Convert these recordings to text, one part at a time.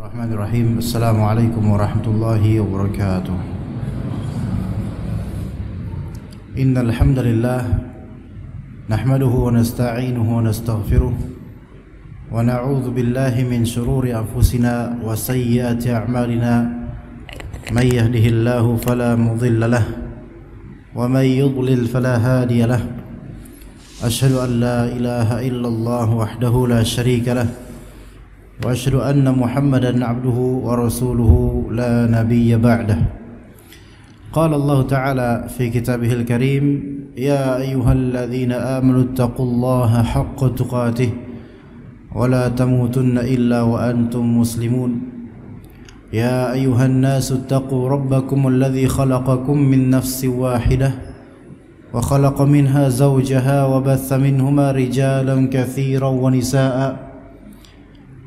Bismillahirrahmanirrahim. Assalamualaikum warahmatullahi wabarakatuh. Innal hamdalillah nahmaduhu wa nasta'inuhu wa nastaghfiruh wa na'udzu billahi min shururi anfusina wa sayyiati a'malina. May yahdihillahu fala mudilla lahu wa may yudlil fala hadiya lahu. Ashhadu an la ilaha illallah wahdahu la syarika lahu wa asyhadu anna Muhammadan abduhu wa rasuluhu la nabiyya ba'dah. Qala Allah Ta'ala fi kitabihil karim, ya ayyuhalladzina amanu taqullaha haqqa tuqatih wa la tamutunna illa wa antum muslimun. Ya ayyuhan nasu taqu rabbakum alladzi khalaqakum min nafsin wahidah wa khalaqa minha zawjaha wa batha minhuma rijalan katsiran wa nisaa'a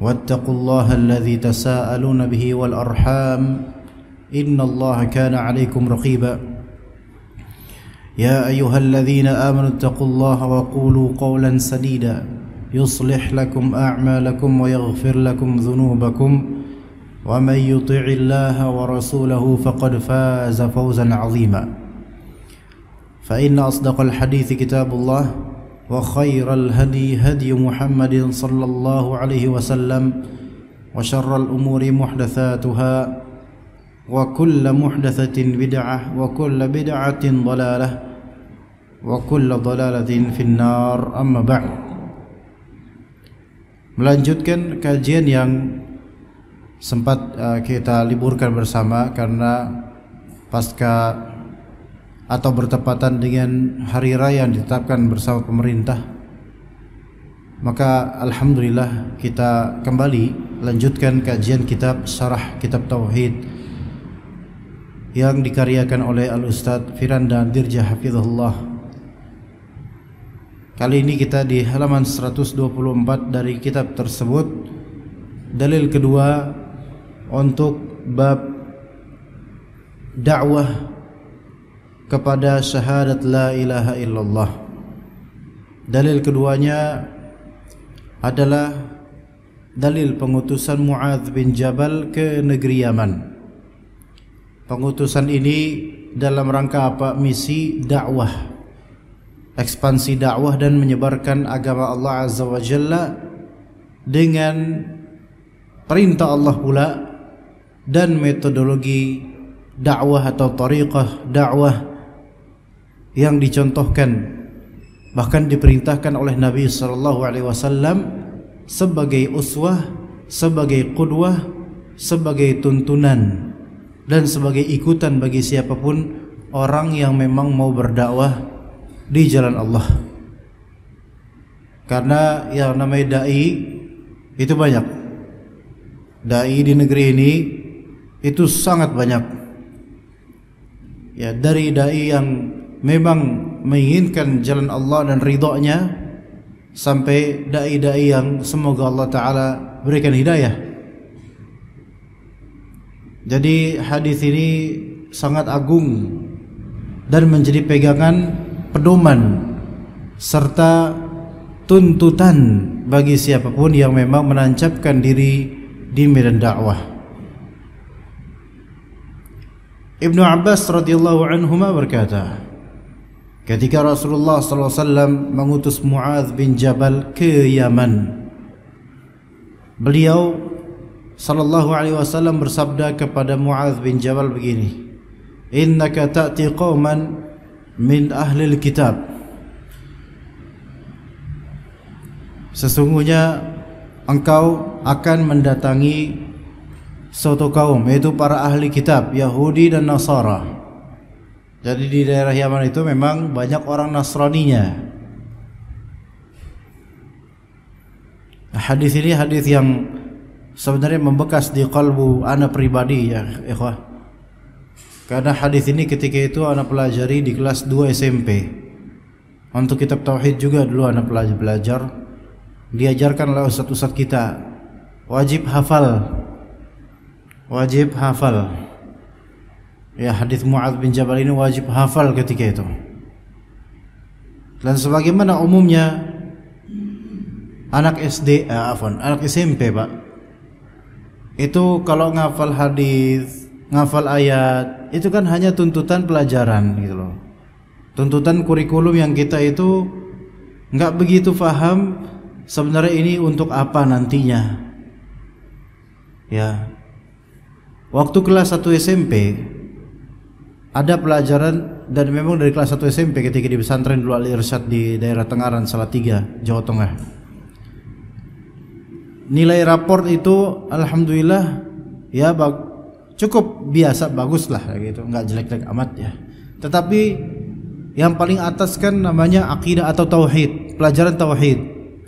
واتقوا الله الذي تساءلون به والأرحام إن الله كان عليكم رقيبا. يا أيها الذين آمنوا اتقوا الله وقولوا قولا سديدا يصلح لكم أعمالكم ويغفر لكم ذنوبكم ومن يطع الله ورسوله فقد فاز فوزا عظيما. فإن أصدق الحديث كتاب الله وخير الهدي هدي محمد صلى الله عليه وسلم وشر الأمور محدثاتها وكل محدثة بدعة وكل بدعة ضلالة وكل ضلالة في النار. أما بعد, melanjutkan kajian yang sempat kita liburkan bersama karena pasca atau bertepatan dengan hari raya yang ditetapkan bersama pemerintah. Maka alhamdulillah kita kembali lanjutkan kajian kitab Syarah Kitab Tauhid yang dikaryakan oleh Al-Ustadz Firanda Dirja Hafizahullah. Kali ini kita di halaman 124 dari kitab tersebut, dalil kedua untuk bab dakwah kepada syahadat la ilaha illallah. Dalil keduanya adalah dalil pengutusan Mu'adz bin Jabal ke negeri Yaman. Pengutusan ini dalam rangka apa? Misi dakwah, ekspansi dakwah dan menyebarkan agama Allah Azza wa Jalla dengan perintah Allah pula dan metodologi dakwah atau tariqah dakwah yang dicontohkan, bahkan diperintahkan oleh Nabi SAW sebagai uswah, sebagai qudwah, sebagai tuntunan dan sebagai ikutan bagi siapapun orang yang memang mau berdakwah di jalan Allah. Karena yang namanya dai itu banyak. Dai di negeri ini itu sangat banyak. Ya, dari dai yang memang menginginkan jalan Allah dan ridhonya sampai dai-dai yang semoga Allah Ta'ala berikan hidayah. Jadi hadis ini sangat agung dan menjadi pegangan, pedoman serta tuntutan bagi siapapun yang memang menancapkan diri di medan dakwah. Ibnu Abbas radhiyallahu anhuma berkata, ketika Rasulullah SAW mengutus Mu'adz bin Jabal ke Yaman, beliau sallallahu alaihi wasallam bersabda kepada Mu'adz bin Jabal begini, innaka ta'ti qauman min ahlil kitab, sesungguhnya engkau akan mendatangi suatu kaum, yaitu para ahli kitab Yahudi dan Nasara. Jadi di daerah Yaman itu memang banyak orang Nasraninya. Hadis ini hadis yang sebenarnya membekas di kalbu anak pribadi, ya ikhwah. Karena hadis ini ketika itu anak pelajari di kelas 2 SMP. Untuk kitab tauhid juga dulu anak belajar. Diajarkan oleh ustaz-ustaz kita, wajib hafal. Wajib hafal. Ya, hadis Mu'adz bin Jabal ini wajib hafal ketika itu. Dan sebagaimana umumnya anak SD, anak SMP, Pak, Itu kalau ngafal hadis, ngafal ayat, itu kan hanya tuntutan pelajaran gitu loh. Tuntutan kurikulum yang kita itu nggak begitu paham sebenarnya ini untuk apa nantinya. Ya. Waktu kelas 1 SMP ada pelajaran, dan memang dari kelas 1 SMP ketika di pesantren dulu Al Irsyad di daerah Tengaran Salatiga, Jawa Tengah. Nilai raport itu alhamdulillah ya cukup biasa, bagus lah gitu, nggak jelek-jelek amat ya. Tetapi yang paling atas kan namanya akidah atau tauhid, pelajaran tauhid.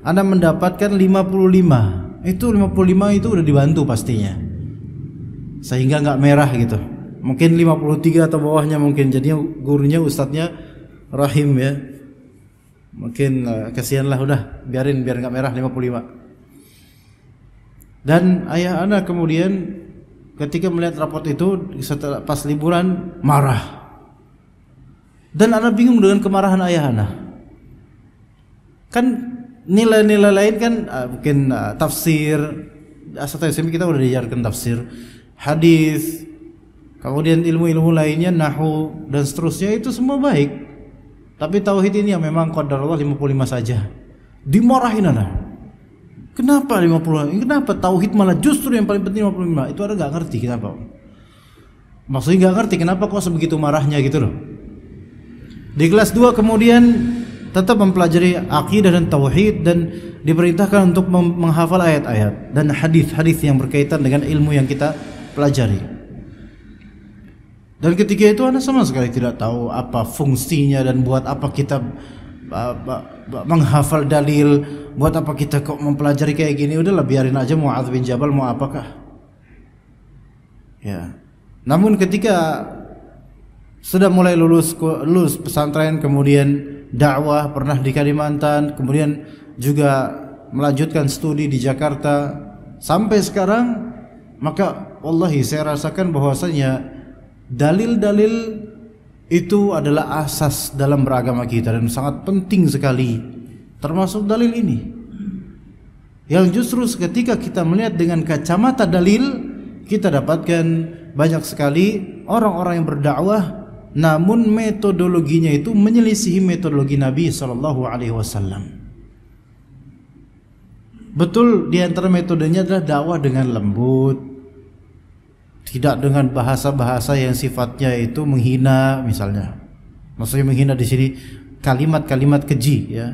Anda mendapatkan 55. Itu 55 itu udah dibantu pastinya. Sehingga nggak merah gitu. Mungkin 53 atau bawahnya mungkin. Jadi gurunya, ustadznya rahim ya. Mungkin kasihanlah, udah biarin biar nggak merah 55. Dan ayah anak kemudian ketika melihat raport itu setelah pas liburan marah. Dan anak bingung dengan kemarahan ayah anak. Kan nilai-nilai lain kan mungkin tafsir, asal SMP kita udah diajarkan tafsir, hadis, kemudian ilmu-ilmu lainnya, nahwu dan seterusnya, itu semua baik. Tapi tauhid ini yang memang qadarullah 55 saja. Dimarahin anak. Kenapa 50? Kenapa tauhid malah justru yang paling penting 55? Itu ada nggak ngerti kenapa? Maksudnya nggak ngerti kenapa kok sebegitu marahnya gitu loh. Di kelas 2 kemudian tetap mempelajari akidah dan tauhid, dan diperintahkan untuk menghafal ayat-ayat dan hadis-hadis yang berkaitan dengan ilmu yang kita pelajari. Dan ketika itu anak sama sekali tidak tahu apa fungsinya dan buat apa kita menghafal dalil, buat apa kita kok mempelajari kayak gini. Udahlah biarin aja Mu'adz bin Jabal mau apakah. Ya. Namun ketika sudah mulai lulus pesantren, kemudian dakwah, pernah di Kalimantan, kemudian juga melanjutkan studi di Jakarta sampai sekarang, maka wallahi saya rasakan bahwasanya dalil-dalil itu adalah asas dalam beragama kita dan sangat penting sekali, termasuk dalil ini. Yang justru ketika kita melihat dengan kacamata dalil, kita dapatkan banyak sekali orang-orang yang berdakwah namun metodologinya itu menyelisihi metodologi Nabi SAW. Betul, di antara metodenya adalah dakwah dengan lembut, tidak dengan bahasa-bahasa yang sifatnya itu menghina misalnya. Maksudnya menghina di sini kalimat-kalimat keji ya.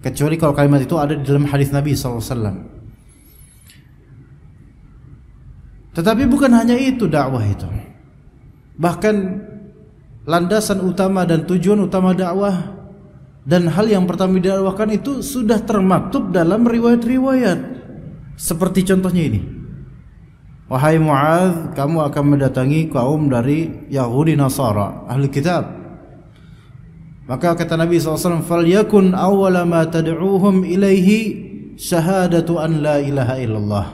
Kecuali kalau kalimat itu ada di dalam hadis Nabi SAW. Tetapi bukan hanya itu dakwah itu. Bahkan landasan utama dan tujuan utama dakwah dan hal yang pertama didakwahkan itu sudah termaktub dalam riwayat-riwayat. Seperti contohnya ini. Wahai Mu'adz, kamu akan mendatangi kaum dari Yahudi Nasara, ahli kitab. Maka kata Nabi SAW, "Falyakun awwala ma tad'uuhum ilaihi syahadatu an la ilaha illallah."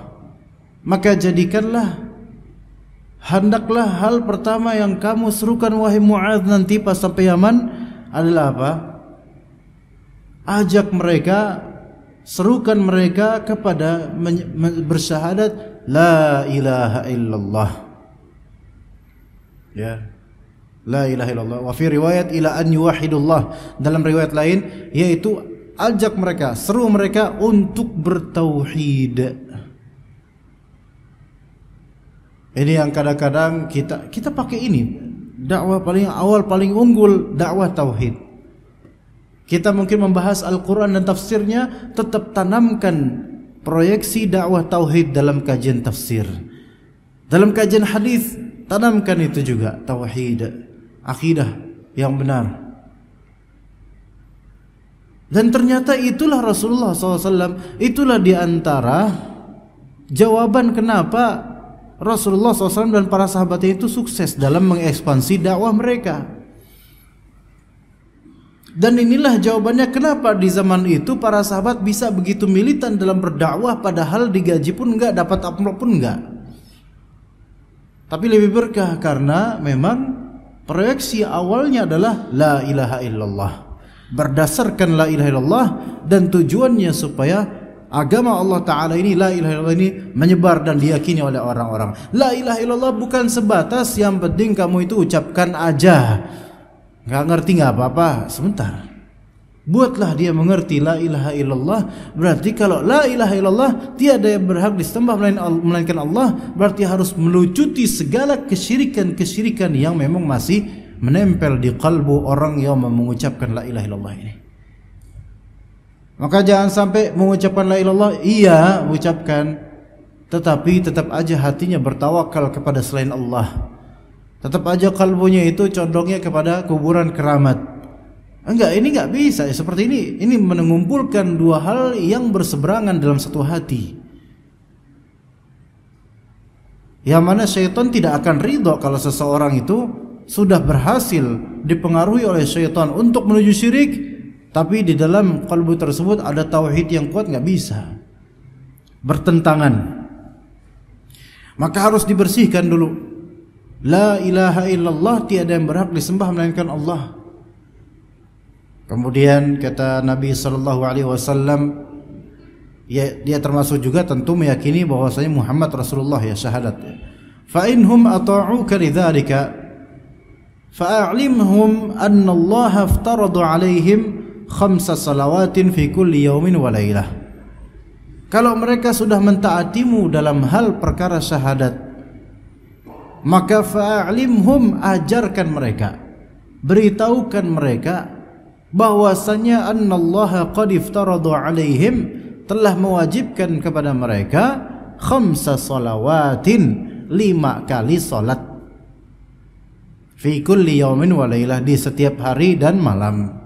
Maka jadikanlah, hendaklah hal pertama yang kamu serukan wahai Mu'adz nanti pas sampai Yaman adalah apa? Ajak mereka, serukan mereka kepada bersyahadat la ilaha illallah. Ya. La ilaha illallah. Wa fi riwayat ila an yuwahhidullah. Dalam riwayat lain yaitu ajak mereka, seru mereka untuk bertauhid. Ini yang kadang-kadang kita pakai ini. Dakwah paling awal, paling unggul, dakwah tauhid. Kita mungkin membahas Al-Quran dan tafsirnya, tetap tanamkan proyeksi dakwah tauhid dalam kajian tafsir. Dalam kajian hadis, tanamkan itu juga tauhid, akidah yang benar. Dan ternyata itulah Rasulullah SAW, itulah diantara jawaban kenapa Rasulullah SAW dan para sahabatnya itu sukses dalam mengekspansi dakwah mereka. Dan inilah jawabannya kenapa di zaman itu para sahabat bisa begitu militan dalam berdakwah, padahal digaji pun enggak, dapat amplop pun enggak. Tapi lebih berkah karena memang proyeksi awalnya adalah la ilaha illallah. Berdasarkan la ilaha illallah dan tujuannya supaya agama Allah Ta'ala ini, la ilaha illallah ini menyebar dan diyakini oleh orang-orang. La ilaha illallah bukan sebatas yang penting kamu itu ucapkan aja, nggak ngerti nggak apa-apa, sebentar. Buatlah dia mengerti la ilaha illallah. Berarti kalau la ilaha illallah tiada yang berhak disembah melainkan Allah, berarti harus melucuti segala kesyirikan-kesyirikan yang memang masih menempel di kalbu orang yang mengucapkan la ilaha illallah ini. Maka jangan sampai mengucapkan la ilaha illallah, iya ucapkan, tetapi tetap aja hatinya bertawakal kepada selain Allah. Tetap aja kalbunya itu condongnya kepada kuburan keramat. Enggak, ini enggak bisa seperti ini. Ini mengumpulkan dua hal yang berseberangan dalam satu hati. Yang mana syaitan tidak akan ridho kalau seseorang itu sudah berhasil dipengaruhi oleh syaitan untuk menuju syirik, tapi di dalam kalbu tersebut ada tauhid yang kuat, enggak bisa. Bertentangan. Maka harus dibersihkan dulu. La ilaha illallah, tiada yang berhak disembah melainkan Allah. Kemudian kata Nabi sallallahu alaihi wasallam, ya, dia termasuk juga tentu meyakini bahwasanya Muhammad Rasulullah, ya, syahadat. Fa inhum ata'uka lidzalika fa'alimhum anna Allah aftarada 'alaihim 5 salawatin fi kulli yawmin wa lailah. Kalau mereka sudah mentaatimu dalam hal perkara syahadat, maka fa'alimhum, ajarkan mereka, beritahukan mereka bahwasanya annallaha qad iftarada alaihim, telah mewajibkan kepada mereka 5 salawatin, 5 kali salat, fi kulli yaumin wa lailah, di setiap hari dan malam.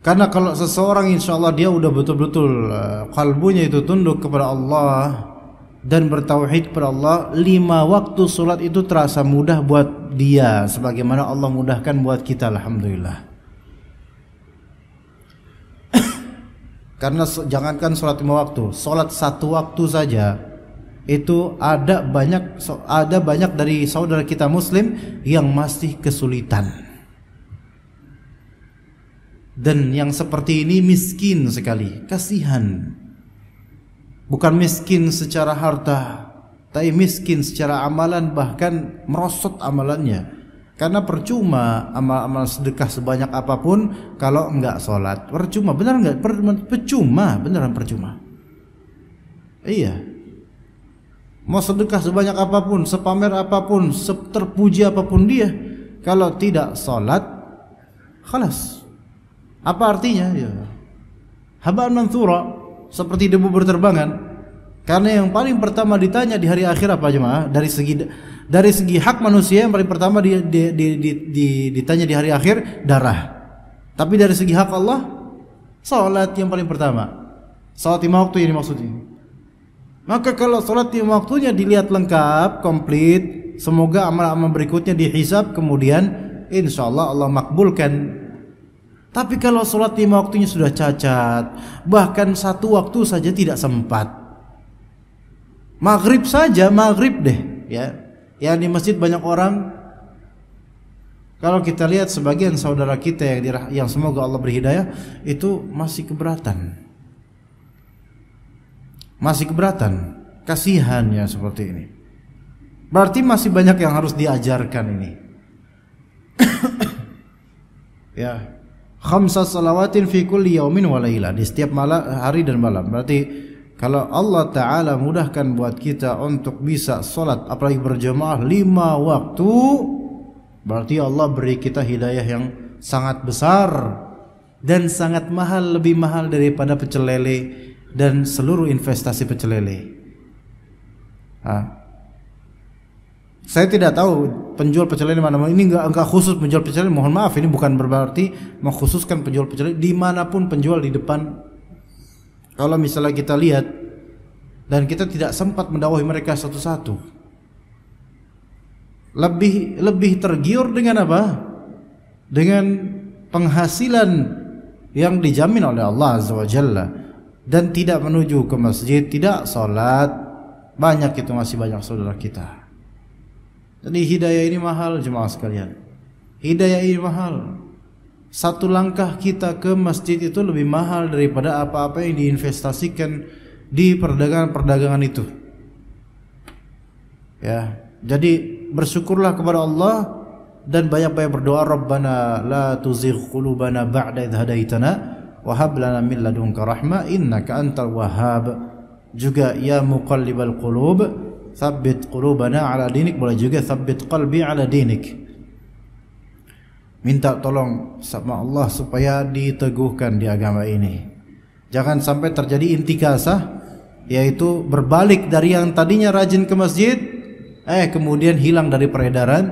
Karena kalau seseorang insyaallah dia udah betul-betul kalbunya itu tunduk kepada Allah dan bertauhid kepada Allah, 5 waktu salat itu terasa mudah buat dia, sebagaimana Allah mudahkan buat kita, alhamdulillah. Karena jangankan salat 5 waktu, salat 1 waktu saja itu ada banyak dari saudara kita muslim yang masih kesulitan. Dan yang seperti ini miskin sekali, kasihan. Bukan miskin secara harta, tapi miskin secara amalan, bahkan merosot amalannya. Karena percuma amal-amal sedekah sebanyak apapun kalau enggak sholat. Percuma, benar enggak? Percuma, beneran percuma. Iya. Mau sedekah sebanyak apapun, sepamer apapun, terpuji apapun dia, kalau tidak sholat, khalas. Apa artinya? Ya, haba'an manthura, seperti debu berterbangan. Karena yang paling pertama ditanya di hari akhir apa jemaah? Dari segi hak manusia yang paling pertama ditanya di hari akhir darah. Tapi dari segi hak Allah, salat yang paling pertama. Salat 5 waktu ini maksudnya. Maka kalau salat 5 waktunya dilihat lengkap, komplit, semoga amal-amal berikutnya dihisab, kemudian insyaallah Allah makbulkan. Tapi kalau sholat 5 waktunya sudah cacat, bahkan 1 waktu saja tidak sempat, maghrib saja, maghrib deh, ya. Yang di masjid banyak orang, kalau kita lihat sebagian saudara kita yang semoga Allah berhidayah, itu masih keberatan, kasihannya seperti ini. Berarti masih banyak yang harus diajarkan ini. Ya. 5 salawatin fi kulli yaumin wa lailah, di setiap hari dan malam. Berarti kalau Allah Ta'ala mudahkan buat kita untuk bisa sholat, apalagi berjamaah 5 waktu, berarti Allah beri kita hidayah yang sangat besar dan sangat mahal, lebih mahal daripada pecel lele dan seluruh investasi pecel lele. Saya tidak tahu penjual pecel lele mana-mana. Ini enggak khusus penjual pecel lele. Mohon maaf, ini bukan berarti mengkhususkan penjual pecel lele. Dimanapun penjual di depan, kalau misalnya kita lihat dan kita tidak sempat mendakwahi mereka satu-satu, lebih tergiur dengan apa? Dengan penghasilan yang dijamin oleh Allah Azza wa Jalla, dan tidak menuju ke masjid, tidak sholat. Banyak itu, masih banyak saudara kita. Jadi hidayah ini mahal jemaah sekalian. Hidayah ini mahal. satu langkah kita ke masjid itu lebih mahal daripada apa-apa yang diinvestasikan di perdagangan-perdagangan itu. Ya, jadi bersyukurlah kepada Allah dan banyak-banyak berdoa, Rabbana la tuzigh qulubana ba'da idh hadaitana wa hab lana min ladunka rahmah innaka antal wahhab. Juga ya muqallibal qulub tsabbit qulubana ala dinik, boleh juga tsabbit qalbi ala dinik. Minta tolong sama Allah supaya diteguhkan di agama ini. Jangan sampai terjadi intikasah, yaitu berbalik dari yang tadinya rajin ke masjid, kemudian hilang dari peredaran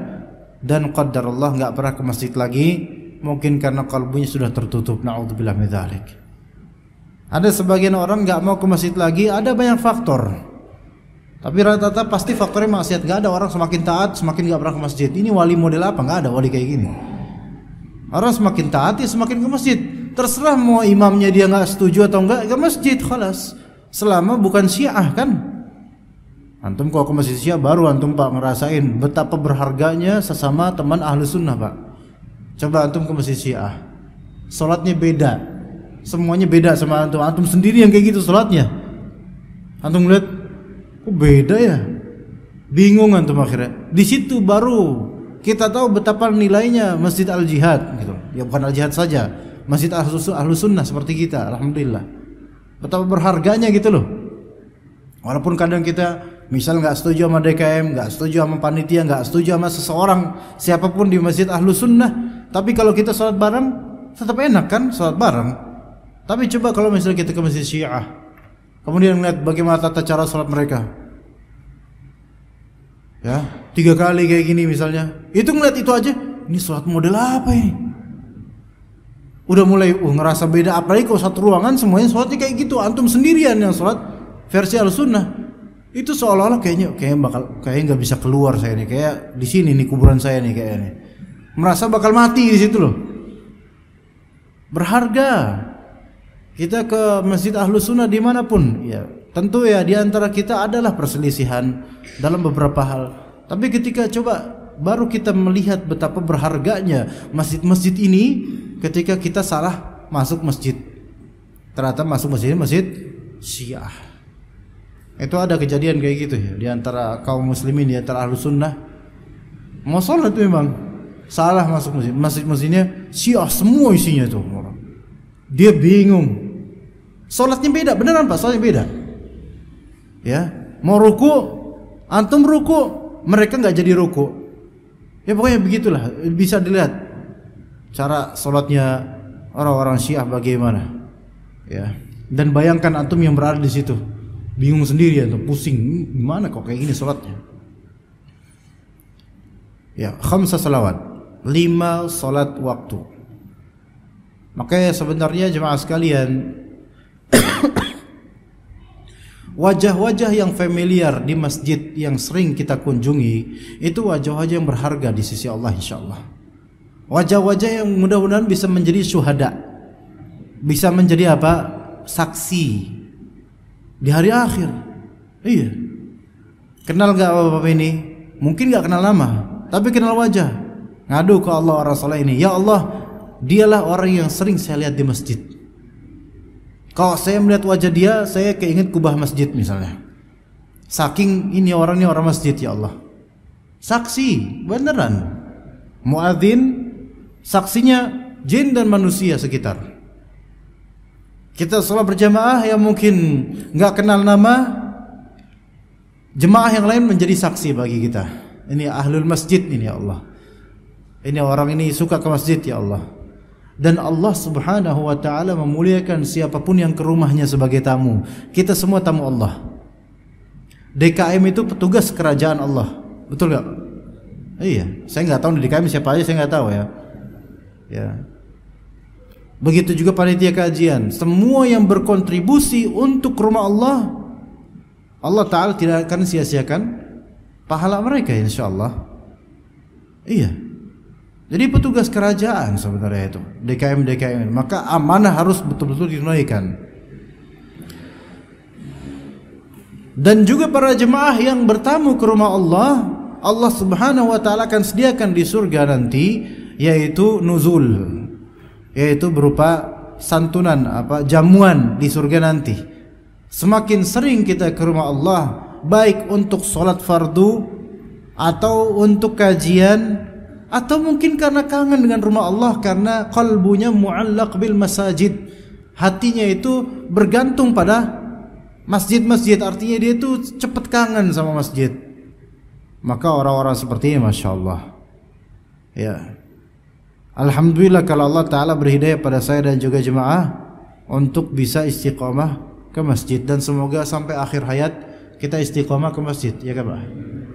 dan qadarullah enggak pernah ke masjid lagi, mungkin karena kalbunya sudah tertutup. Na'udzubillah min dzalik. Ada sebagian orang enggak mau ke masjid lagi, ada banyak faktor. Tapi rata-rata pasti faktornya maksiat. Enggak ada orang semakin taat semakin enggak pernah ke masjid. Ini wali model apa? Enggak ada wali kayak gini. Orang semakin taat ya semakin ke masjid. Terserah mau imamnya dia enggak setuju atau enggak, ke masjid khalas. Selama bukan Syiah kan. Antum kalau ke masjid Syiah baru antum Pak ngerasain betapa berharganya sesama teman ahlu sunnah Pak. Coba antum ke masjid Syiah, sholatnya beda, semuanya beda sama antum. Antum sendiri yang kayak gitu sholatnya. Antum lihat, kok beda ya? Bingung antum akhirnya. Di situ baru kita tahu betapa nilainya Masjid Al-Jihad gitu. Ya bukan Al-Jihad saja, Masjid Ahlu Sunnah seperti kita, alhamdulillah. Betapa berharganya gitu loh. Walaupun kadang kita misal nggak setuju sama DKM, nggak setuju sama panitia, nggak setuju sama seseorang siapapun di Masjid Ahlu Sunnah, tapi kalau kita sholat bareng tetap enak kan sholat bareng. Tapi coba kalau misalnya kita ke Masjid Syiah, kemudian melihat bagaimana tata cara sholat mereka, ya 3 kali kayak gini misalnya, itu ngeliat itu aja, ini sholat model apa ini? Udah mulai ngerasa beda. Apalagi kalau satu ruangan semuanya sholatnya kayak gitu, antum sendirian yang sholat versi Al-Sunnah, itu seolah-olah kayaknya nggak bisa keluar saya nih, kayak di sini nih kuburan saya nih kayaknya, merasa bakal mati di situ loh. Berharga kita ke Masjid Ahlu Sunnah dimanapun, ya tentu ya diantara kita adalah perselisihan dalam beberapa hal, tapi ketika coba baru kita melihat betapa berharganya masjid-masjid ini ketika kita salah masuk masjid, ternyata masuk masjid Syiah. Itu ada kejadian kayak gitu ya diantara kaum muslimin, diantara Ahlu Sunnah. Mau sholat itu memang salah masuk masjid, masjidnya Syiah semua isinya tuh orang. Dia bingung. Sholatnya beda, beneran Pak, sholatnya beda. Ya, mau ruku, antum ruku, mereka nggak jadi ruku. Ya pokoknya begitulah, bisa dilihat cara sholatnya orang-orang Syiah bagaimana. Ya, dan bayangkan antum yang berada di situ, bingung sendiri atau pusing, gimana kok kayak gini sholatnya. Ya, 5 salawat, 5 salat waktu. Makanya sebenarnya jemaah sekalian, wajah-wajah yang familiar di masjid yang sering kita kunjungi itu wajah-wajah yang berharga di sisi Allah insyaallah. Wajah-wajah yang mudah-mudahan bisa menjadi syuhada, bisa menjadi apa? Saksi di hari akhir. Iya. Kenal gak bapak ini? Mungkin gak kenal nama, tapi kenal wajah. Ngadu ke Allah Rasulullah ini, ya Allah, dialah orang yang sering saya lihat di masjid. Kalau saya melihat wajah dia, saya keinget kubah masjid misalnya. Saking ini orang masjid ya Allah. Saksi beneran. Muadzin saksinya jin dan manusia sekitar. Kita sholat berjamaah yang mungkin nggak kenal nama, jemaah yang lain menjadi saksi bagi kita. Ini ahlul masjid ini ya Allah. Ini orang ini suka ke masjid ya Allah. Dan Allah Subhanahu wa taala memuliakan siapapun yang ke rumahnya sebagai tamu. Kita semua tamu Allah. DKM itu petugas kerajaan Allah. Betul enggak? Iya, saya enggak tahu di DKM siapa aja, saya enggak tahu ya. Ya. Begitu juga panitia kajian. Semua yang berkontribusi untuk rumah Allah, Allah taala tidak akan sia-siakan pahala mereka insyaallah. Iya. Jadi petugas kerajaan sebenarnya itu DKM. Maka amanah harus betul-betul ditunaikan. Dan juga para jemaah yang bertamu ke rumah Allah, Allah Subhanahu wa taala akan sediakan di surga nanti, yaitu nuzul. yaitu berupa santunan jamuan di surga nanti. Semakin sering kita ke rumah Allah, baik untuk sholat fardu atau untuk kajian, atau mungkin karena kangen dengan rumah Allah, karena qalbunya mu'allaq bil masajid, hatinya itu bergantung pada masjid-masjid, artinya dia itu cepat kangen sama masjid. Maka orang-orang seperti ini Masya Allah, ya, alhamdulillah kalau Allah Ta'ala berhidayah pada saya dan juga jemaah untuk bisa istiqamah ke masjid, dan semoga sampai akhir hayat kita istiqamah ke masjid, ya kan Pak?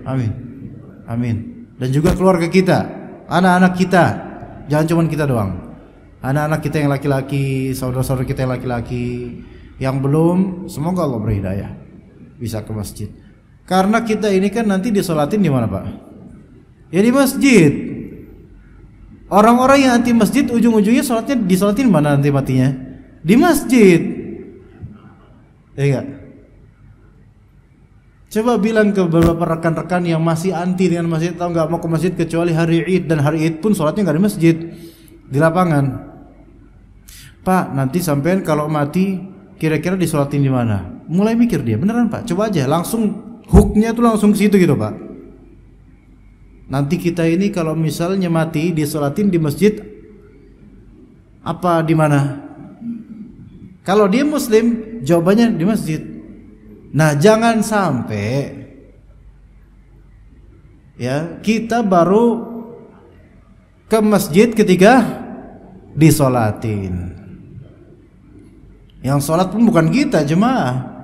Amin, amin. Dan juga keluarga kita, anak-anak kita, jangan cuma kita doang, anak-anak kita yang laki-laki, saudara-saudara kita yang laki-laki yang belum, semoga Allah berhidayah bisa ke masjid. Karena kita ini kan nanti disolatin di mana Pak? Ya di masjid. Orang-orang yang anti masjid ujung-ujungnya sholatnya disolatin mana nanti matinya? Di masjid. Ya enggak? Coba bilang ke beberapa rekan-rekan yang masih anti dengan masjid, atau nggak mau ke masjid kecuali hari Id, dan hari Id pun sholatnya nggak di masjid, di lapangan. Pak, nanti sampean kalau mati kira-kira disolatin di mana? Mulai mikir dia, beneran Pak? Coba aja, langsung hooknya tuh langsung ke situ gitu Pak. Nanti kita ini kalau misalnya mati disolatin di masjid, apa di mana? Kalau dia Muslim, jawabannya di masjid. Nah, jangan sampai ya kita baru ke masjid ketika disolatin. Yang sholat pun bukan kita, jemaah.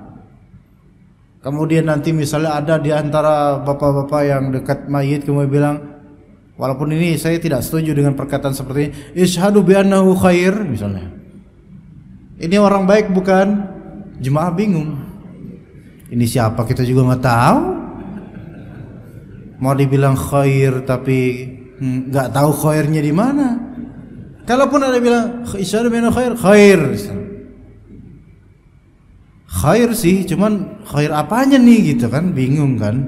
Kemudian nanti misalnya ada di antara bapak-bapak yang dekat mayit kemudian bilang, walaupun ini saya tidak setuju dengan perkataan seperti ini, isyhadu bi annahu khair misalnya. Ini orang baik bukan? Jemaah bingung. Ini siapa kita juga nggak tahu. Mau dibilang khair tapi nggak tahu khairnya di mana. Kalaupun ada bilang isyhadu bi annahu khair, khair. Khair sih, cuman khair apanya nih gitu kan, bingung kan.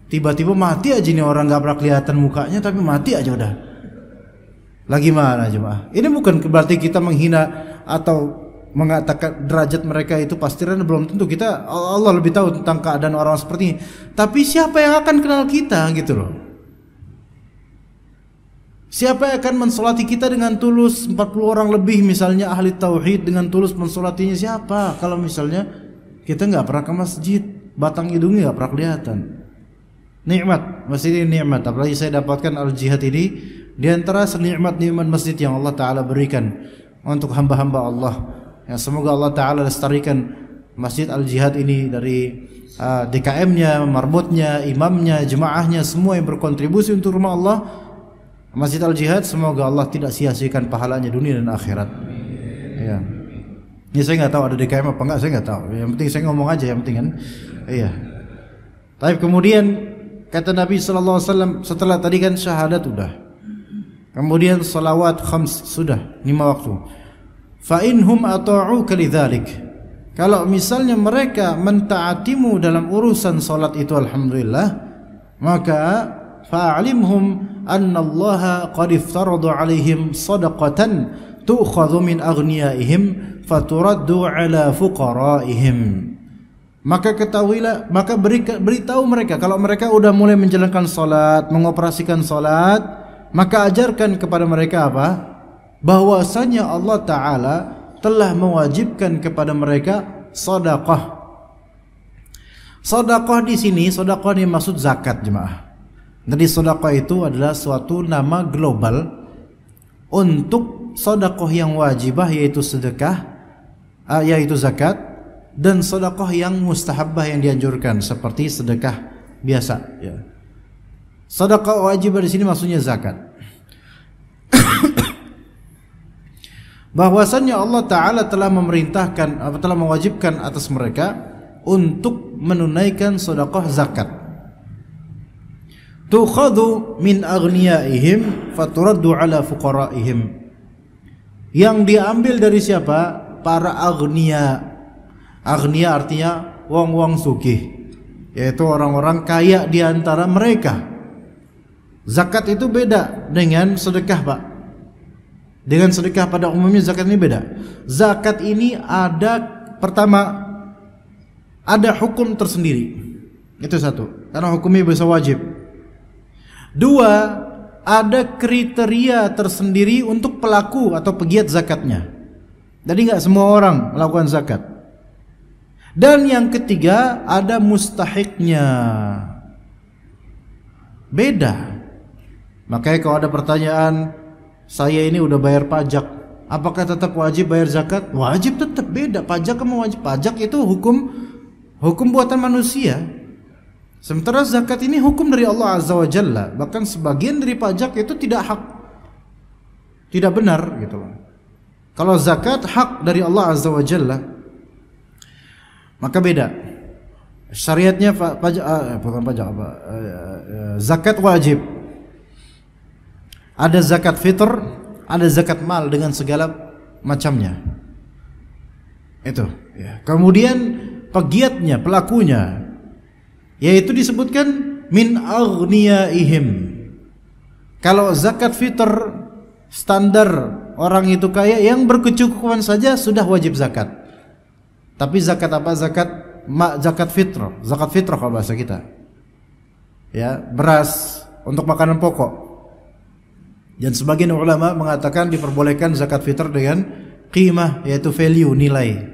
Tiba-tiba mati aja nih orang, gak pernah kelihatan mukanya tapi mati aja udah. Lagi mana jemaah? Ini bukan berarti kita menghina atau mengatakan derajat mereka itu pasti, karena belum tentu, kita Allah lebih tahu tentang keadaan orang seperti ini. Tapi siapa yang akan kenal kita gitu loh. Siapa yang akan mensolati kita dengan tulus? 40 orang lebih misalnya ahli tauhid dengan tulus mensolatinya siapa? Kalau misalnya kita nggak pernah ke masjid, batang hidungnya nggak pernah kelihatan. Nikmat, masjid ini nikmat. Apalagi saya dapatkan al-jihad ini di antara senikmat-nikmat masjid yang Allah Ta'ala berikan untuk hamba-hamba Allah. Yang semoga Allah Ta'ala lestarikan masjid al-jihad ini dari DKM-nya, marbotnya, imamnya, jemaahnya, semua yang berkontribusi untuk rumah Allah. Masjid Al-Jihad, semoga Allah tidak sia-siakan pahalanya dunia dan akhirat. Ya. Ini saya nggak tahu ada DKM apa enggak, saya nggak tahu. Yang penting saya ngomong aja, yang penting kan. Iya. Tapi kemudian kata Nabi sallallahu alaihi wasallam, setelah tadi kan syahadat udah. Kemudian salawat khams sudah 5 waktu. Fa inhum ata'uka lidzalik. Kalau misalnya mereka mentaatimu dalam urusan salat itu, alhamdulillah, maka fa'alimhum anna Allah qad iftarada 'alaihim shadaqatan tu'khadhu min aghniyaihim faturaddu 'ala fuqaraihim. Maka ketahuilah, maka beritahu mereka kalau mereka udah mulai menjalankan salat, mengoperasikan salat, maka ajarkan kepada mereka apa? Bahwasanya Allah Ta'ala telah mewajibkan kepada mereka sedekah. Sedekah di sini, sedekah ini maksud zakat jemaah. Jadi sedekah itu adalah suatu nama global untuk sedekah yang wajibah, yaitu sedekah, yaitu zakat, dan sedekah yang mustahabah yang dianjurkan seperti sedekah biasa. Ya. Sedekah wajibah di sini maksudnya zakat. Bahwasannya Allah Ta'ala telah memerintahkan, telah mewajibkan atas mereka untuk menunaikan sedekah zakat. Tukhadhu min aghniyaihim faturaddu ala fuqaraihim. Yang diambil dari siapa? Para aghnia. Aghnia artinya wong-wong sugih, yaitu orang-orang kaya di antara mereka. Zakat itu beda dengan sedekah, Pak. Dengan sedekah pada umumnya, zakat ini beda. Zakat ini ada, pertama, ada hukum tersendiri. Itu satu, karena hukumnya bisa wajib. Dua, ada kriteria tersendiri untuk pelaku atau pegiat zakatnya. Jadi nggak semua orang melakukan zakat. Dan yang ketiga, ada mustahiknya. Beda. Makanya kalau ada pertanyaan, saya ini udah bayar pajak, apakah tetap wajib bayar zakat? Wajib tetap, beda. Pajak sama wajib. Pajak itu hukum buatan manusia. Sementara zakat ini hukum dari Allah Azza wa Jalla. Bahkan sebagian dari pajak itu tidak hak, tidak benar gitu loh. Kalau zakat hak dari Allah Azza wa Jalla, maka beda. Syariatnya zakat wajib. Ada zakat fitr, ada zakat mal dengan segala macamnya. Itu ya. Kemudian pegiatnya, pelakunya, yaitu disebutkan min aghniyaihim. Kalau zakat fitr standar orang itu kaya, yang berkecukupan saja sudah wajib zakat. Tapi zakat apa? Zakat fitrah kalau bahasa kita. Ya, beras untuk makanan pokok. Dan sebagian ulama mengatakan diperbolehkan zakat fitr dengan qimah, yaitu value, nilai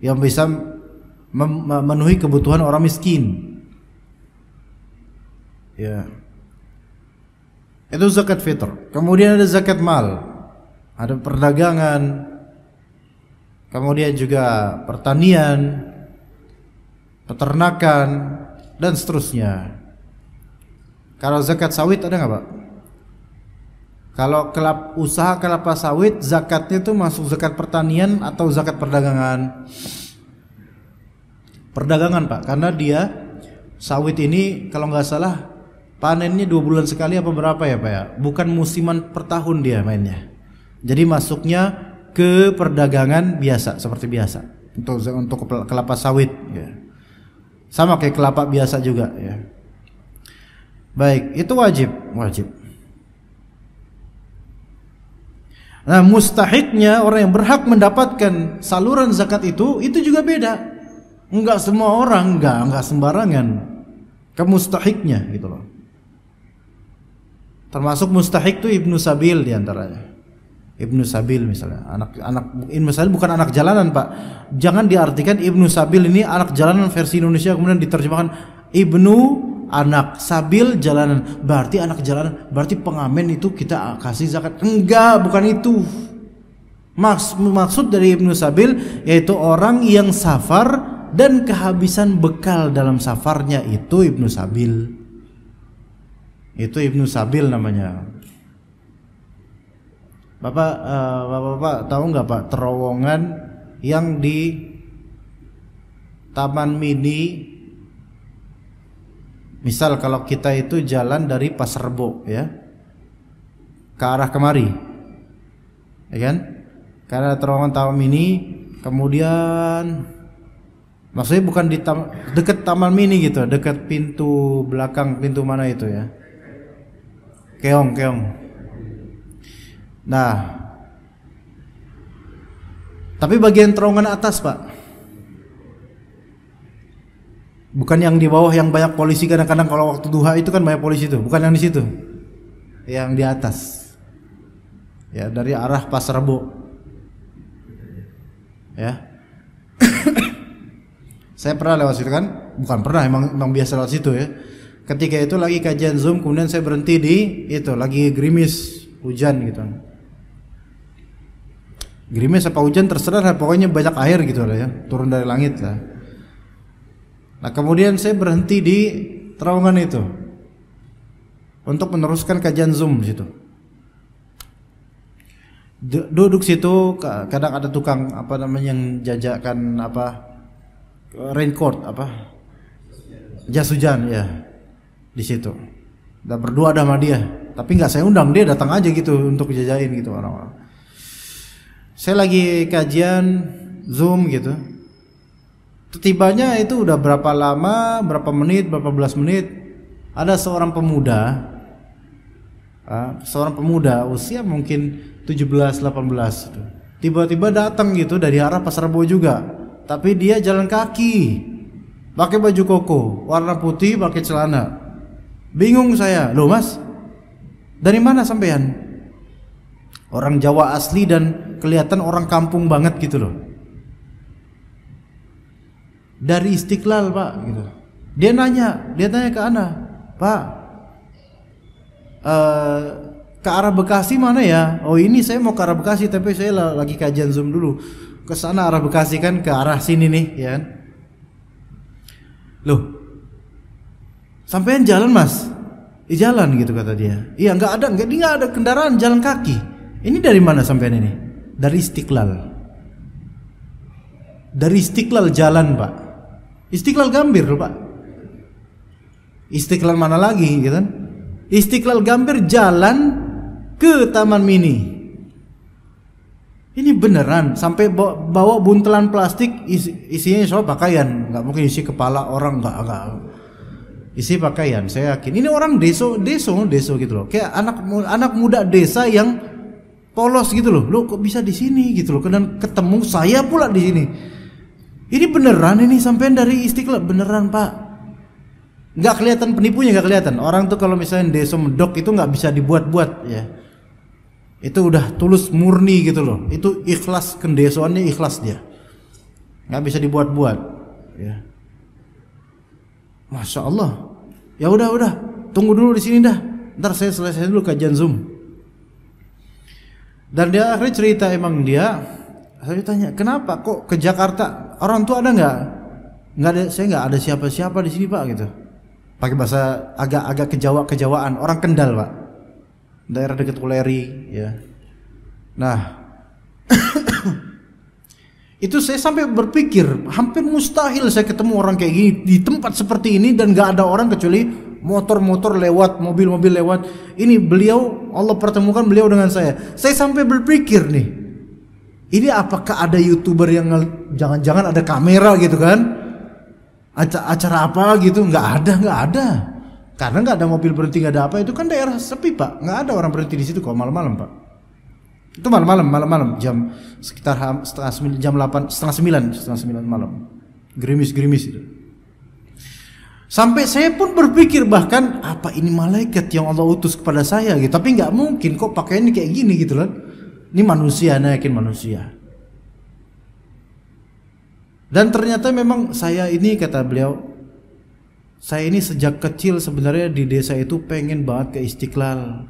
yang bisa memenuhi kebutuhan orang miskin. Ya. Itu zakat fitr. Kemudian ada zakat mal. Ada perdagangan. Kemudian juga pertanian, peternakan, dan seterusnya. Kalau zakat sawit ada nggak, Pak? Kalau usaha kelapa sawit, zakatnya itu masuk zakat pertanian atau zakat perdagangan? Perdagangan, Pak, karena dia sawit ini kalau nggak salah panennya 2 bulan sekali apa berapa ya, Pak ya? Bukan musiman per tahun dia mainnya. Jadi masuknya ke perdagangan biasa, seperti biasa untuk kelapa sawit ya. Sama kayak kelapa biasa juga ya. Baik, itu wajib. Nah, mustahiknya, orang yang berhak mendapatkan saluran zakat itu juga beda. Enggak semua orang, enggak sembarangan ke mustahiknya gitu loh. Termasuk mustahik itu ibnu sabil diantaranya. Ibnu sabil misalnya, misalnya bukan anak jalanan, Pak. Jangan diartikan ibnu sabil ini anak jalanan versi Indonesia kemudian diterjemahkan ibnu anak sabil jalanan, berarti anak jalanan, berarti pengamen itu kita kasih zakat. Enggak, bukan itu. Maksud dari ibnu sabil yaitu orang yang safar dan kehabisan bekal dalam safarnya, itu ibnu sabil. Itu ibnu sabil namanya. Bapak tahu nggak, Pak, terowongan yang di Taman Mini? Misal kalau kita itu jalan dari Pasar Rebo ya, ke arah kemari, ya kan? Karena terowongan Taman Mini, kemudian maksudnya bukan di dekat Taman Mini gitu, dekat pintu belakang, pintu mana itu ya? Keong. Nah, tapi bagian terowongan atas, Pak, bukan yang di bawah yang banyak polisi. Kadang-kadang kalau waktu duha itu kan banyak polisi tuh, bukan yang di situ, yang di atas. Ya, dari arah Pasar Rebo. Ya. Saya pernah lewat situ kan? Bukan pernah, emang biasa lewat situ ya. Ketika itu lagi kajian Zoom, kemudian saya berhenti di itu, lagi gerimis, hujan gitu. Gerimis apa hujan terserah, pokoknya banyak air gitu lah ya, turun dari langit lah. Nah, kemudian saya berhenti di terowongan itu untuk meneruskan kajian Zoom di situ. Duduk situ, kadang ada tukang apa namanya yang jajakan apa raincoat apa jas hujan ya di situ. Udah berdua sama dia, tapi nggak saya undang, dia datang aja gitu untuk jajain gitu orang-orang. Saya lagi kajian Zoom gitu. Tibanya itu udah berapa lama, berapa menit, berapa belas menit, ada seorang pemuda usia mungkin 17, 18. Tiba-tiba datang gitu dari arah Pasar Rebo juga. Tapi dia jalan kaki. Pakai baju koko, warna putih, pakai celana. Bingung saya. Loh Mas, dari mana sampean? Orang Jawa asli dan kelihatan orang kampung banget gitu loh. Dari Istiqlal Pak gitu. Dia tanya ke Ana, Pak, ke arah Bekasi mana ya? Oh ini saya mau ke arah Bekasi, tapi saya lagi kajian Zoom dulu. Ke sana arah Bekasi kan, ke arah sini nih, ya kan? Loh, sampean jalan Mas? Jalan gitu kata dia. Iya dia nggak ada kendaraan, jalan kaki. Ini dari mana sampean ini? Dari Istiqlal. Dari Istiqlal jalan Pak. Istiqlal Gambir loh Pak. Istiqlal mana lagi gitu kan? Istiqlal Gambir jalan ke Taman Mini. Ini beneran sampai bawa buntelan plastik isinya soal pakaian, nggak mungkin isi kepala orang, nggak isi pakaian. Saya yakin ini orang deso gitu loh, kayak anak muda desa yang polos gitu loh. Lo kok bisa di sini gitu loh, dan ketemu saya pula di sini. Ini beneran ini sampean dari Istiqlal beneran Pak. Nggak kelihatan penipunya, nggak kelihatan. Orang tuh kalau misalnya deso medok itu nggak bisa dibuat-buat ya. Itu udah tulus murni gitu loh. Itu ikhlas, kendesoannya ikhlas dia. Nggak bisa dibuat-buat. Ya. Masya Allah. Ya udah, tunggu dulu di sini dah. Ntar saya selesai dulu kajian Zoom. Dan dia akhirnya cerita emang dia. Saya tanya, kenapa kok ke Jakarta? Orang tua ada nggak? Nggak ada. Saya nggak ada siapa-siapa di sini Pak gitu. Pakai bahasa agak kejawaan. Orang Kendal Pak. Daerah dekat Uleri ya. Nah itu saya sampai berpikir hampir mustahil saya ketemu orang kayak gini di tempat seperti ini dan gak ada orang kecuali motor-motor lewat, mobil-mobil lewat. Ini beliau, Allah pertemukan beliau dengan saya. Saya sampai berpikir nih, ini apakah ada YouTuber yang jangan-jangan ada kamera gitu kan? Acara apa gitu? Nggak ada. Karena nggak ada mobil berhenti, nggak ada apa, itu kan daerah sepi Pak, nggak ada orang berhenti di situ kok malam-malam Pak. Itu malam-malam jam sekitar jam 8, setengah 9 malam, gerimis itu. Sampai saya pun berpikir bahkan apa ini malaikat yang Allah utus kepada saya gitu, tapi nggak mungkin kok pakaiannya kayak gini gitu loh. Ini manusia, nah yakin manusia. Dan ternyata memang saya ini kata beliau. Saya ini sejak kecil sebenarnya di desa itu pengen banget ke Istiqlal,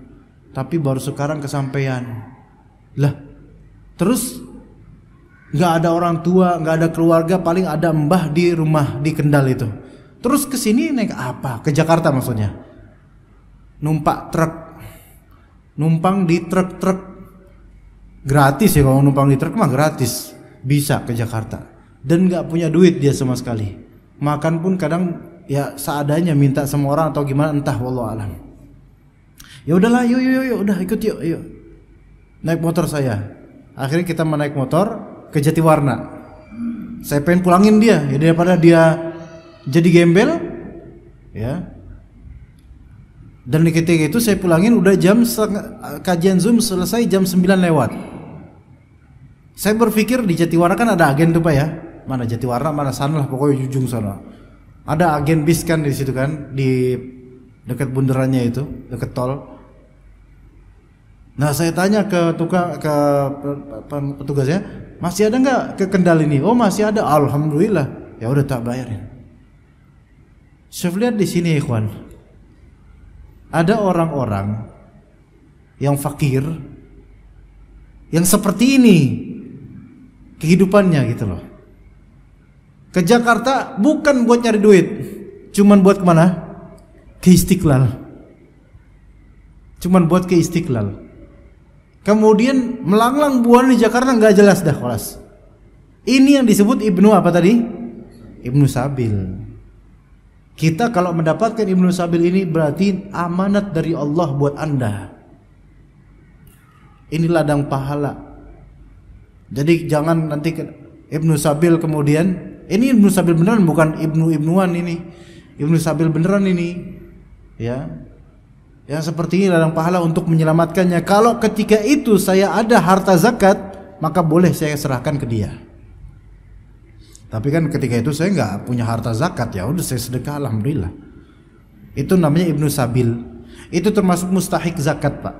tapi baru sekarang kesampaian. Lah, terus nggak ada orang tua, nggak ada keluarga, paling ada mbah di rumah di Kendal itu. Terus ke sini naik apa? Ke Jakarta maksudnya? Numpang di truk gratis ya, kalau numpang di truk mah gratis, bisa ke Jakarta. Dan nggak punya duit dia sama sekali. Makan pun kadang ya seadanya, minta sama orang atau gimana entah, wallahu alam. Ya udahlah, yuk udah ikut yuk. Naik motor saya. Akhirnya kita menaik motor ke Jatiwarna. Saya pengen pulangin dia, ya daripada dia jadi gembel, ya. Dan ketika itu saya pulangin udah kajian Zoom selesai jam 9 lewat. Saya berpikir di Jatiwarna kan ada agen tuh Pak ya. Mana Jatiwarna, mana sana lah, pokoknya ujung sana. Ada agen bis kan di situ kan, di dekat bundarannya itu, dekat tol. Nah saya tanya ke petugasnya, masih ada nggak ke Kendal ini? Oh masih ada, alhamdulillah. Ya udah tak bayarin. Saya lihat di sini ikhwan, ada orang-orang yang fakir, yang seperti ini kehidupannya gitu loh. Ke Jakarta bukan buat nyari duit, cuman buat kemana? Ke Istiqlal. Cuman buat ke Istiqlal. Kemudian melanglang buana di Jakarta nggak jelas dah kelas. Ini yang disebut Ibnu apa tadi? Ibnu Sabil. Kita kalau mendapatkan Ibnu Sabil ini berarti amanat dari Allah buat Anda. Ini ladang pahala. Jadi jangan nanti Ibnu Sabil kemudian, ini Ibnu Sabil beneran, bukan Ibnuan ini. Ibnu Sabil beneran ini. Ya. Yang seperti ini ladang pahala untuk menyelamatkannya. Kalau ketika itu saya ada harta zakat, maka boleh saya serahkan ke dia. Tapi kan ketika itu saya nggak punya harta zakat, ya udah saya sedekah, alhamdulillah. Itu namanya ibnu sabil. Itu termasuk mustahik zakat, Pak.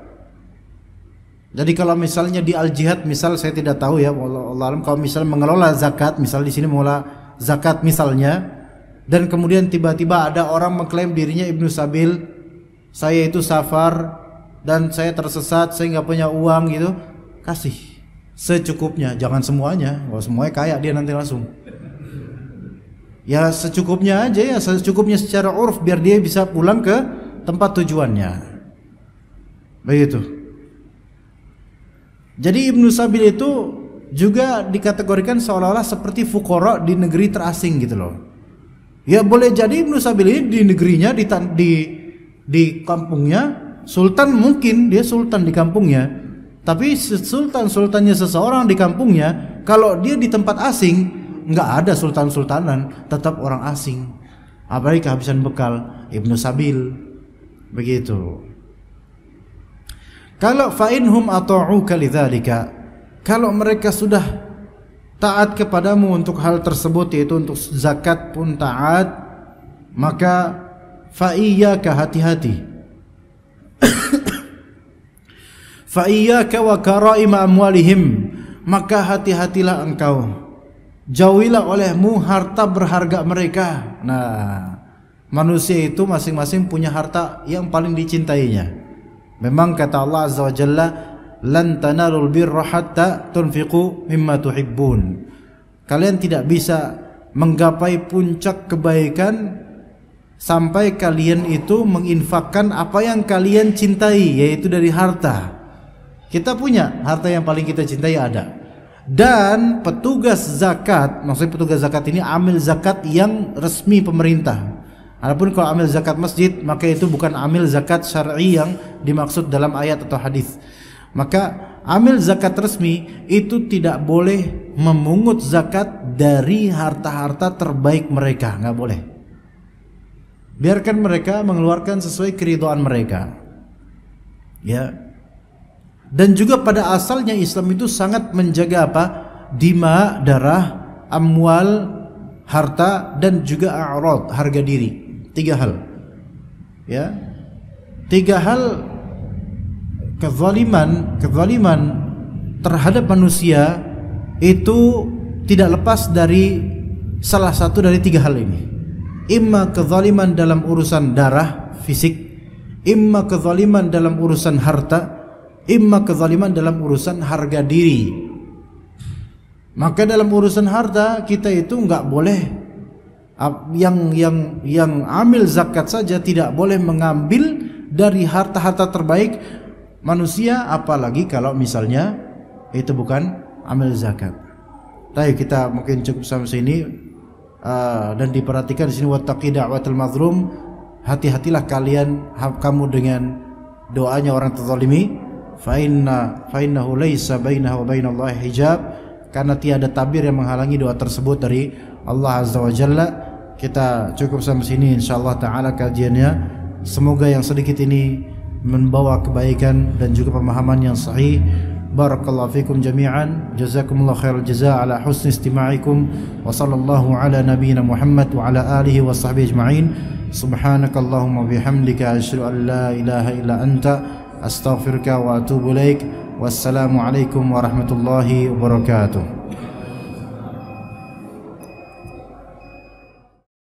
Jadi kalau misalnya di al-jihad, misal saya tidak tahu ya, Allah alam, kalau misalnya mengelola zakat, misal di sini mengelola zakat misalnya, dan kemudian tiba-tiba ada orang mengklaim dirinya ibnu sabil, saya itu safar dan saya tersesat, saya nggak punya uang gitu, kasih secukupnya, jangan semuanya. Kalau semuanya kaya dia nanti langsung. Ya secukupnya aja, ya secukupnya secara urf, biar dia bisa pulang ke tempat tujuannya. Begitu. Jadi ibnu sabil itu juga dikategorikan seolah-olah seperti fuqara di negeri terasing gitu loh. Ya boleh jadi ibnu sabil ini di negerinya, di kampungnya sultan, mungkin dia sultan di kampungnya, tapi sultannya seseorang di kampungnya, kalau dia di tempat asing nggak ada sultanan, tetap orang asing. Apalagi kehabisan bekal, ibnu sabil. Begitu. Kalau fa'inhum ata'uka lidzalika, kalau mereka sudah taat kepadamu untuk hal tersebut, yaitu untuk zakat pun taat, maka fa'iyyaka, hati-hati. Fa'iyyaka wa karaima amwalihim, maka hati-hatilah engkau, jauhilah olehmu harta berharga mereka. Nah, manusia itu masing-masing punya harta yang paling dicintainya. Memang kata Allah Azza wa Jalla, lan tanalul birra hatta tunfiqu mimma tuhibbun. Kalian tidak bisa menggapai puncak kebaikan sampai kalian itu menginfakkan apa yang kalian cintai, yaitu dari harta. Kita punya harta yang paling kita cintai ada. Dan petugas zakat, maksudnya petugas zakat ini amil zakat yang resmi pemerintah. Adapun kalau amil zakat masjid, maka itu bukan amil zakat syar'i yang dimaksud dalam ayat atau hadis. Maka amil zakat resmi itu tidak boleh memungut zakat dari harta-harta terbaik mereka, nggak boleh. Biarkan mereka mengeluarkan sesuai keridhaan mereka. Ya. Dan juga pada asalnya Islam itu sangat menjaga apa? Dima, darah, amwal, harta, dan juga a'rad, harga diri. 3 hal. Ya. 3 hal kezaliman terhadap manusia itu tidak lepas dari salah satu dari 3 hal ini. Imma kezaliman dalam urusan darah, fisik, imma kezaliman dalam urusan harta, imma kezaliman dalam urusan harga diri. Maka dalam urusan harta kita itu enggak boleh, yang amil zakat saja tidak boleh mengambil dari harta-harta terbaik manusia, apalagi kalau misalnya itu bukan amil zakat. Baik, kita mungkin cukup sampai sini, dan diperhatikan di sini wattaqi da'watul mazlum, hati-hatilah kamu dengan doanya orang terzalimi. Fa innahu laisa bainahu wa bainallahi hijab, karena tiada tabir yang menghalangi doa tersebut dari Allah Azza wa Jalla. Kita cukup sampai sini insyaallah taala kajiannya. Semoga yang sedikit ini membawa kebaikan dan juga pemahaman yang sahih. Barakallahu fikum jami'an. Jazakumullahu khairal jazaa ala husni istima'ikum. Wa sallallahu ala nabiyyina Muhammad wa ala alihi wa sahbihi ajma'in. Subhanakallahumma bihamdika asyhadu an la ilaha illa anta astaghfiruka wa atubu ilaik. Wassalamu alaikum warahmatullahi wabarakatuh.